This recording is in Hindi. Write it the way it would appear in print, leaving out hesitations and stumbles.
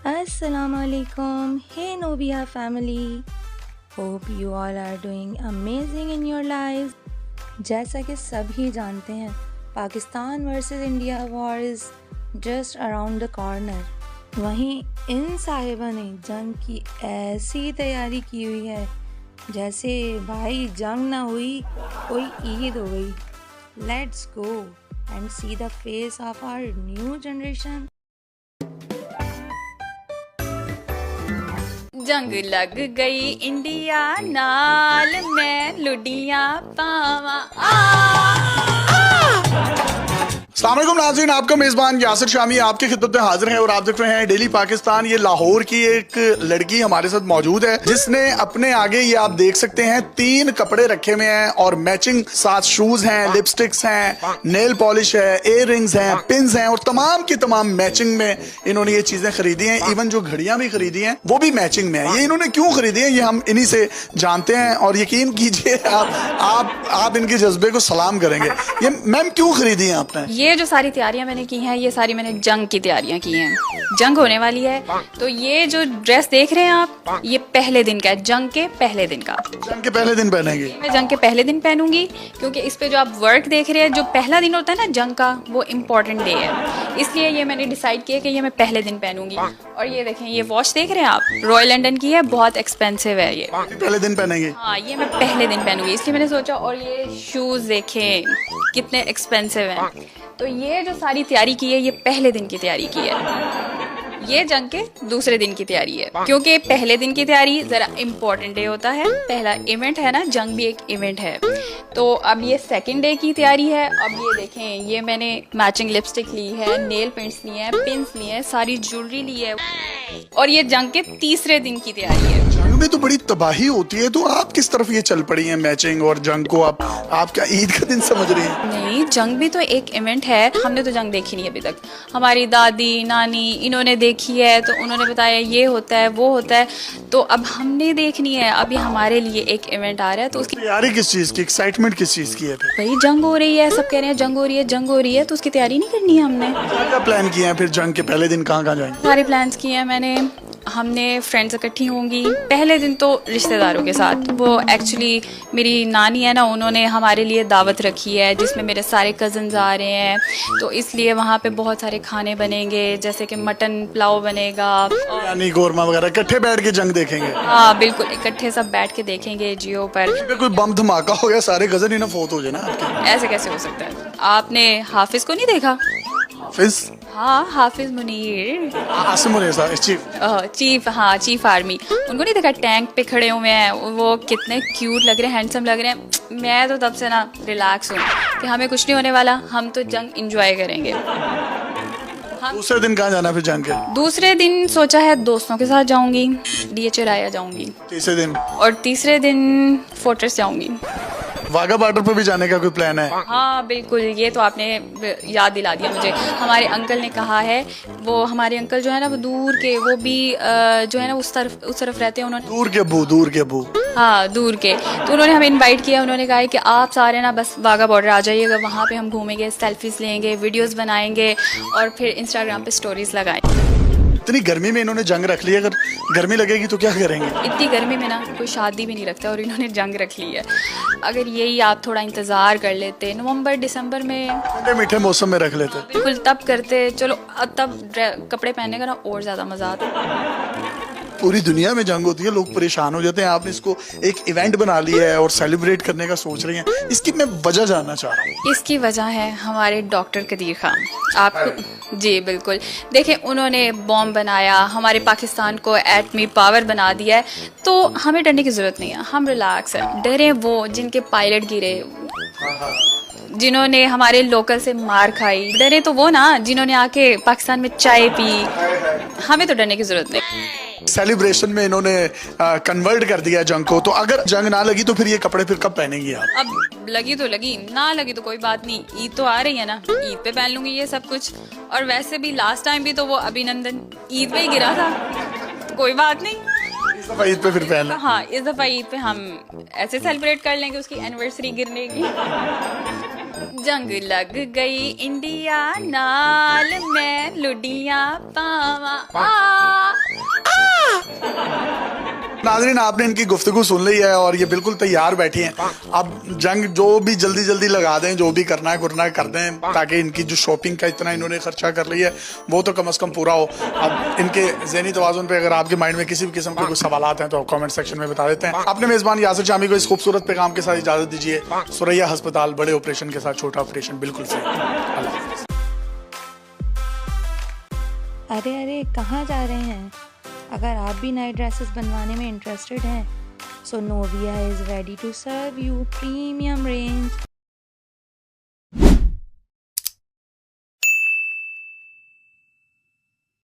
Assalamualaikum. Hey Novia family. Hope you all are doing amazing in your lives. जैसा कि सभी जानते हैं, Pakistan versus India war is just around the corner. वहीं इन साहिबा ने जंग की ऐसी तैयारी की हुई है जैसे भाई जंग ना हुई कोई ईद हो गई। Let's go and see the face of our new generation. जंग लग गई इंडिया नाल, मैं लुडियां पावा। अस्सलाम वालेकुम नाज़रीन, आपका मेज़बान यासिर शामी आपकी खिदमत में हाजिर है और आप देख रहे हैं डेली पाकिस्तान। ये लाहौर की एक लड़की हमारे साथ मौजूद है जिसने अपने आगे, ये आप देख सकते हैं, 3 कपड़े रखे हुए हैं और मैचिंग 7 शूज हैं, लिपस्टिक्स हैं, नेल पॉलिश है, इयर रिंग्स हैं, पिन्स हैं और तमाम की तमाम मैचिंग में इन्होंने ये चीजें खरीदी हैं। इवन जो घड़ियां भी खरीदी हैं वो भी मैचिंग में है। ये इन्होंने क्यों खरीदी है ये हम इन्हीं से जानते हैं और यकीन कीजिए आप इनके जज्बे को सलाम करेंगे। ये मैम क्यों खरीदी है आपने? ये जो सारी तैयारियां मैंने की हैं, ये सारी मैंने जंग की तैयारियां की हैं। जंग होने वाली है, तो ये जो ड्रेस देख रहे हैं आप, ये पहले दिन का है, जंग के पहले दिन का। जंग के पहले दिन पहनेंगे? मैं जंग के पहले दिन पहनूंगी क्योंकि इस पे जो आप वर्क देख रहे हैं, जो पहला दिन होता है ना जंग का, वो इम्पोर्टेंट डे है, इसलिए ये मैंने डिसाइड किया कि ये मैं पहले दिन पहनूंगी। और ये देखें, ये वॉच देख रहे हैं आप, रॉयल लंदन की है, बहुत एक्सपेंसिव है ये। पहले दिन पहनेंगे? हाँ, ये मैं पहले दिन पहनूंगी, इसलिए मैंने सोचा। और ये शूज देखें कितने एक्सपेंसिव हैं। तो ये जो सारी तैयारी की है, ये पहले दिन की तैयारी की है। ये जंग के दूसरे दिन की तैयारी है क्योंकि पहले दिन की तैयारी जरा इम्पोर्टेंट डे होता है, पहला इवेंट है ना, जंग भी एक इवेंट है। तो अब ये सेकंड डे की तैयारी है। अब ये देखें, ये मैंने मैचिंग लिपस्टिक ली है, नेल पेंट्स लिए हैं, पिन्स लिए हैं, सारी ज्वेलरी ली है। और ये जंग के तीसरे दिन की तैयारी है। जंग में तो बड़ी तबाही होती है, तो आप किस तरफ ये चल पड़ी हैं मैचिंग और जंग को? आप क्या ईद का दिन समझ रही हैं? नहीं, जंग भी तो एक इवेंट है। हमने तो जंग देखी नहीं अभी तक। हमारी दादी नानी इन्होंने देखी है, तो उन्होंने बताया ये होता है वो होता है, तो अब हमने देखनी है। अभी हमारे लिए एक इवेंट आ रहा है, तो उसकी तैयारी किस चीज की, एक्साइटमेंट किस चीज की है? भाई जंग हो रही है, सब कह रहे हैं जंग हो रही है, जंग हो रही है, तो उसकी तैयारी नहीं करनी है हमने। क्या प्लान किया है फिर जंग के पहले दिन? कहाँ कहाँ जाएंगे? सारे प्लान्स किए हैं मैंने। हमने फ्रेंड्स इकट्ठी होंगी। पहले दिन तो रिश्तेदारों के साथ, वो एक्चुअली मेरी नानी है ना, उन्होंने हमारे लिए दावत रखी है जिसमें मेरे सारे कज़न्स आ रहे हैं, तो इसलिए वहाँ पे बहुत सारे खाने बनेंगे, जैसे कि मटन पुलाव बनेगा, यानी गोरमा वगैरह। इकट्ठे बैठ के जंग देखेंगे? हाँ बिल्कुल, इकट्ठे सब बैठ के देखेंगे जियो पर। अगर कोई बम धमाका हो गया, सारे कज़न ही ना फोत हो जाए ना आपके? ऐसे कैसे हो सकता है? आपने हाफिज को नहीं देखा? हाफिज? हाँ, हाफिज मुनीर, आसिम मुनीर चीफ, हाँ चीफ आर्मी। उनको नहीं देखा? टैंक पे खड़े हुए हैं, वो कितने क्यूट लग रहे हैं, हैंडसम लग रहे हैं। मैं तो तब से ना रिलैक्स हूँ कि हमें कुछ नहीं होने वाला, हम तो जंग एंजॉय करेंगे। दूसरे दिन कहाँ जाना फिर जंग के? दूसरे दिन सोचा है दोस्तों के साथ जाऊंगी, डीएच राया जाऊंगी। तीसरे दिन? और तीसरे दिन फोर्ट्रेस जाऊंगी। वाघा बॉर्डर पर भी जाने का कोई प्लान है? हाँ बिल्कुल, ये तो आपने याद दिला दिया मुझे। हमारे अंकल ने कहा है, वो हमारे अंकल जो है ना, वो दूर के, वो भी जो है ना उस तरफ रहते हैं। उन्होंने दूर के अबू हाँ दूर के, तो उन्होंने हमें इनवाइट किया। उन्होंने कहा है कि आप सारे ना बस वाघा बॉर्डर आ जाइएगा, वहाँ पे हम घूमेंगे, सेल्फीज लेंगे, वीडियोस बनाएंगे और फिर इंस्टाग्राम पे स्टोरीज लगाएंगे। इतनी गर्मी में इन्होंने जंग रख ली है, अगर गर्मी लगेगी तो क्या करेंगे? इतनी गर्मी में ना कोई शादी भी नहीं रखता और इन्होंने जंग रख ली है। अगर यही आप थोड़ा इंतज़ार कर लेते, नवंबर दिसंबर में, ठंडे मीठे मौसम में रख लेते, बिल्कुल तब करते। चलो तब कपड़े पहनने का ना और ज़्यादा मज़ा आता। पूरी दुनिया में जंग होती है, लोग परेशान हो जाते हैं, आपने इसको एक इवेंट बना लिया है और सेलिब्रेट करने का सोच रही हैं, इसकी मैं वजह जानना चाह रहा हूँ। इसकी वजह है हमारे डॉक्टर कदीर खान। आपको जी बिल्कुल, देखें उन्होंने बॉम्ब बनाया, हमारे पाकिस्तान को एटमी पावर बना दिया है, तो हमें डरने की ज़रूरत नहीं है, हम रिलैक्स हैं। डरे वो जिनके पायलट गिरे, जिन्होंने हमारे लोकल से मार खाई। डरे तो वो ना जिन्होंने आके पाकिस्तान में चाय पी। हमें तो डरने की ज़रूरत नहीं। सेलिब्रेशन में इन्होंने कन्वर्ट कर दिया जंग को, तो अगर जंग ना लगी तो फिर ये कपड़े फिर कब पहनेंगी आप? अब लगी तो लगी, ना लगी तो कोई बात नहीं, ईद तो आ रही है ना, ईद पे पहन लूंगी ये सब कुछ। और वैसे भी लास्ट टाइम भी तो वो अभिनंदन ईद पे ही गिरा था, तो कोई बात नहीं, इस दफा ईद पे फिर पहन। हाँ, इस दफा ईद पे हम ऐसे सेलिब्रेट कर लेंगे उसकी एनिवर्सरी गिरने की। जंग लग गई इंडिया नाल, मैं लुडियां पावा। नाज़रीन, आपने इनकी गुफ्तगू सुन ली है और ये बिल्कुल तैयार बैठी हैं। अब जंग जो भी जल्दी जल्दी लगा दें, जो भी करना है कर दें, ताकि इनकी जो शॉपिंग का इतना इन्होंने खर्चा कर लिया है वो तो कम से कम पूरा हो। अब इनके ज़हनी तवाज़ुन पे अगर आपके माइंड में किसी भी किस्म के कुछ सवालात हैं तो कमेंट सेक्शन में बता देते हैं। अपने मेज़बान यासिर शामी को इस खूबसूरत पैगाम के साथ इजाज़त दीजिए। सुरैया अस्पताल, बड़े ऑपरेशन के साथ छोटा ऑपरेशन बिल्कुल फ्री। अल्लाह हाफ़िज़। अरे कहाँ जा रहे हैं? अगर आप भी नए ड्रेसेस बनवाने में इंटरेस्टेड हैं, so Novia is ready to serve you premium range